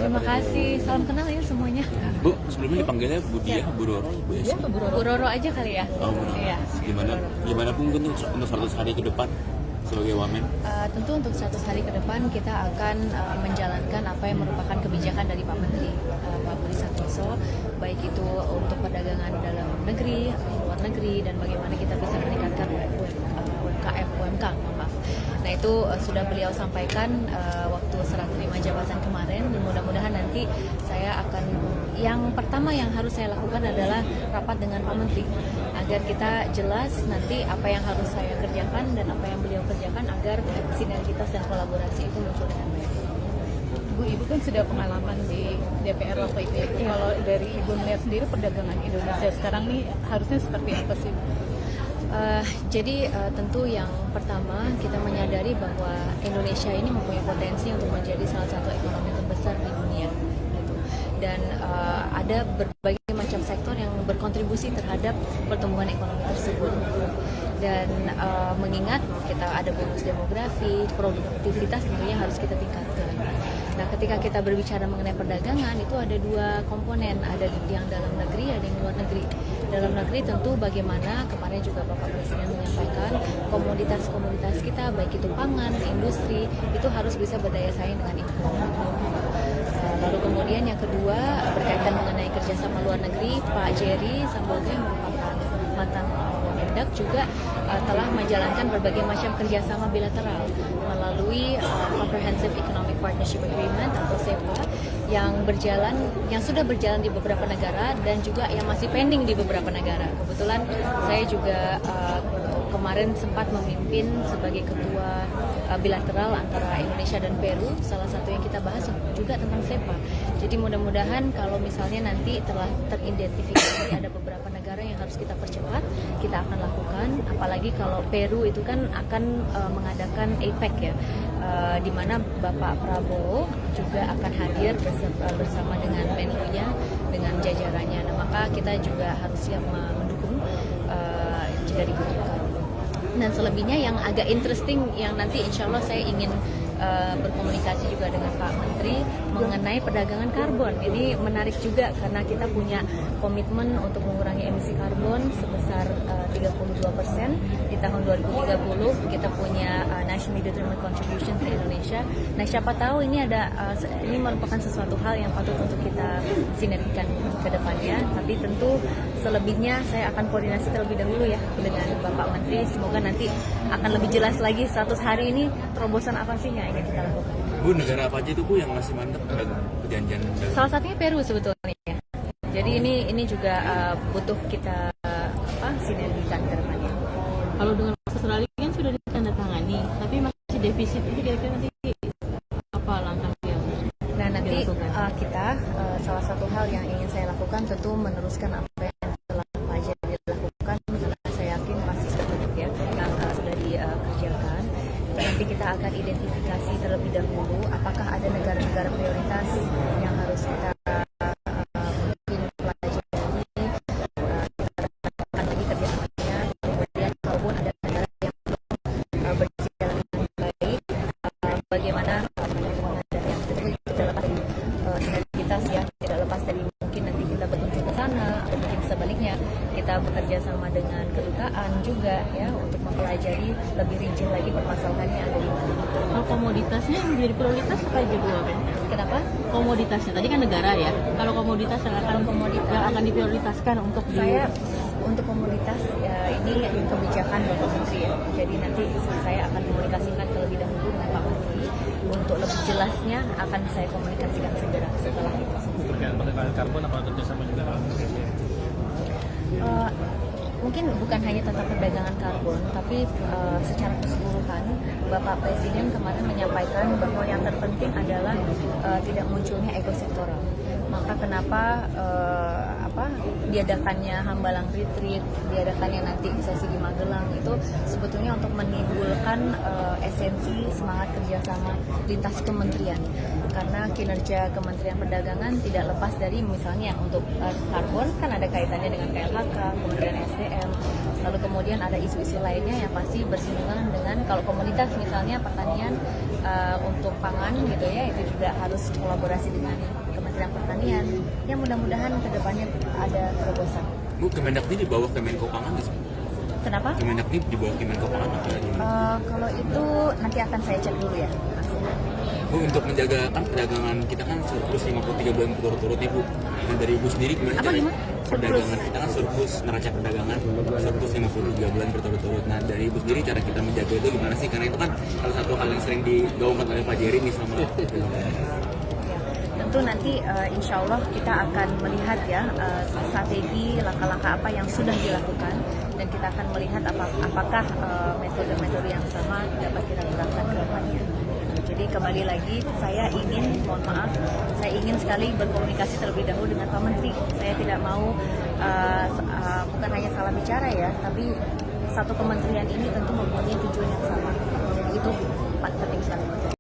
Terima kasih, salam kenal ya semuanya. Bu, sebelumnya dipanggilnya Bu Diah, Bu Roro, Bu Esti. Bu Roro aja kali ya. Oh, Bu Roro. Iya. Gimana pun untuk 100 hari ke depan sebagai wamen? Tentu untuk 100 hari ke depan kita akan menjalankan apa yang merupakan kebijakan dari Pak Menteri Pak Budi Santoso, baik itu untuk perdagangan dalam negeri, luar negeri, dan bagaimana kita bisa meningkatkan UMKM, maaf. Nah itu sudah beliau sampaikan waktu serah terima jabatan kemarin, dan mudah-mudahan nanti saya akan, yang pertama yang harus saya lakukan adalah rapat dengan Pak Menteri agar kita jelas nanti apa yang harus saya kerjakan dan apa yang beliau kerjakan agar sinergitas dan kolaborasi itu muncul dengan baik. Bu, Ibu kan sudah pengalaman di DPR waktu itu. Ya. Kalau dari Ibu melihat sendiri perdagangan Indonesia sekarang nih harusnya seperti apa sih? Jadi tentu yang pertama kita menyadari bahwa Indonesia ini mempunyai potensi untuk menjadi salah satu ekonomi terbesar di dunia, gitu. Dan ada berbagai macam sektor yang berkontribusi terhadap pertumbuhan ekonomi tersebut. Dan mengingat kita ada bonus demografi, produktivitas tentunya harus kita tingkatkan. Nah, ketika kita berbicara mengenai perdagangan itu ada dua komponen, ada yang dalam negeri, ada yang luar negeri. Dalam negeri tentu bagaimana kemarin juga Bapak Presiden menyampaikan komoditas-komoditas kita baik itu pangan, industri itu harus bisa berdaya saing dengan impor. Lalu kemudian yang kedua berkaitan mengenai kerjasama luar negeri, Pak Jerry Samboga yang merupakan mantan Mendak juga telah menjalankan berbagai macam kerjasama bilateral melalui Comprehensive Economic Partnership Agreement atau CEPA yang sudah berjalan di beberapa negara dan juga yang masih pending di beberapa negara. Kebetulan saya juga kemarin sempat memimpin sebagai ketua bilateral antara Indonesia dan Peru. Salah satu yang kita bahas juga tentang CEPA. Jadi mudah-mudahan kalau misalnya nanti telah teridentifikasi ada beberapa negara yang harus kita percepat, kita akan lakukan. Apalagi kalau Peru itu kan akan mengadakan APEC ya, di mana Bapak Prabowo juga akan hadir bersama dengan Menlunya, dengan jajarannya. Nah, maka kita juga harus siap mendukung jika dibutuhkan. Dan selebihnya yang agak interesting yang nanti insya Allah saya ingin berkomunikasi juga dengan Pak Menteri mengenai perdagangan karbon. Ini menarik juga karena kita punya komitmen untuk mengurangi emisi karbon sebesar 32% di tahun 2030. Kita punya nationally determined contribution di Indonesia. Nah, siapa tahu ini ini merupakan sesuatu hal yang patut untuk kita sinergikan ke depannya. Tapi tentu selebihnya saya akan koordinasi terlebih dahulu ya dengan Bapak Menteri. Semoga nanti akan lebih jelas lagi 100 hari ini terobosan apa sih yang ingin kita lakukan. Bu, negara apa aja itu Bu yang masih mantap perjanjian dagang? Salah satunya Peru sebetulnya. Jadi ini juga butuh kita sinergikan ke depannya. Kalau dengan Australia kan sudah ditandatangani, tapi masih defisit itu kira-kira nanti apa langkahnya? Nah, nanti kita salah satu hal yang ingin saya lakukan tentu meneruskan apa yang telah Pak Jerry lakukan, karena saya yakin pasti banyak ya yang sudah dikerjakan. Nanti kita akan identifikasi terlebih dahulu apakah ada negara-negara prioritas yang harus kita mungkin pelajari, akan lagi kerjasamanya. Kemudian kalaupun ada negara yang belum berjalan dengan baik, bagaimana tidak lepas dari sinergitas ya, tidak lepas dari mungkin nanti kita berkunjung ke sana atau mungkin sebaliknya kita bekerja sama dengan kedutaan juga ya untuk mempelajari lebih rinci lagi permasalahannya ada di mana. Kalau komoditasnya yang menjadi prioritas apa aja Bu? Kenapa? Komoditasnya tadi kan negara ya. Kalau komoditas yang akan diprioritaskan untuk saya untuk komoditas ya, ini kebijakan Bapak Menteri ya. Jadi nanti saya akan komunikasikan terlebih dahulu dengan Pak Menteri. Untuk lebih jelasnya akan saya komunikasikan segera setelah itu. Terkait perdagangan karbon apa kerjasama juga? Mungkin bukan hanya tentang perdagangan karbon, tapi secara keseluruhan Bapak Presiden kemarin menyampaikan bahwa yang terpenting adalah tidak munculnya ego sektoral. Maka kenapa diadakannya Hambalang Retreat, diadakannya nanti sesi di Magelang itu sebetulnya untuk menimbulkan esensi semangat kerjasama lintas kementerian. Karena kinerja Kementerian Perdagangan tidak lepas dari misalnya untuk karbon kan ada kaitannya dengan KLHK, kemudian SDM, lalu kemudian ada isu-isu lainnya yang pasti bersinggungan dengan kalau komunitas misalnya pertanian untuk pangan gitu ya, itu juga harus kolaborasi dengan Kementerian Pertanian. Ya mudah-mudahan kedepannya ada terobosan. Bu, Kemendak ini di bawah Kemenko Pangan nggak sih? Kenapa? Kemendak ini di bawah Kemenko Pangan apa gimana? Kalau itu nanti akan saya cek dulu ya. Bu, untuk menjaga kan perdagangan kita kan surplus 53 bulan berturut-turut nih Bu. Nah, dari Ibu sendiri gimana Apa, cara gimana? perdagangan kita kan surplus neraca perdagangan surplus 53 bulan berturut-turut. Nah, dari Ibu sendiri cara kita menjaga itu gimana sih? Karena itu kan salah satu hal yang sering digaungkan oleh Pak Jerry nih sama Ya, tentu nanti insya Allah kita akan melihat ya strategi langkah-langkah apa yang sudah dilakukan, dan kita akan melihat apakah metode-metode yang sama dapat kita terapkan ke depannya. Jadi kembali lagi mohon maaf, saya ingin sekali berkomunikasi terlebih dahulu dengan Pak Menteri. Saya tidak mau bukan hanya salah bicara ya, tapi satu kementerian ini tentu mempunyai tujuan yang sama. Itu penting sekali.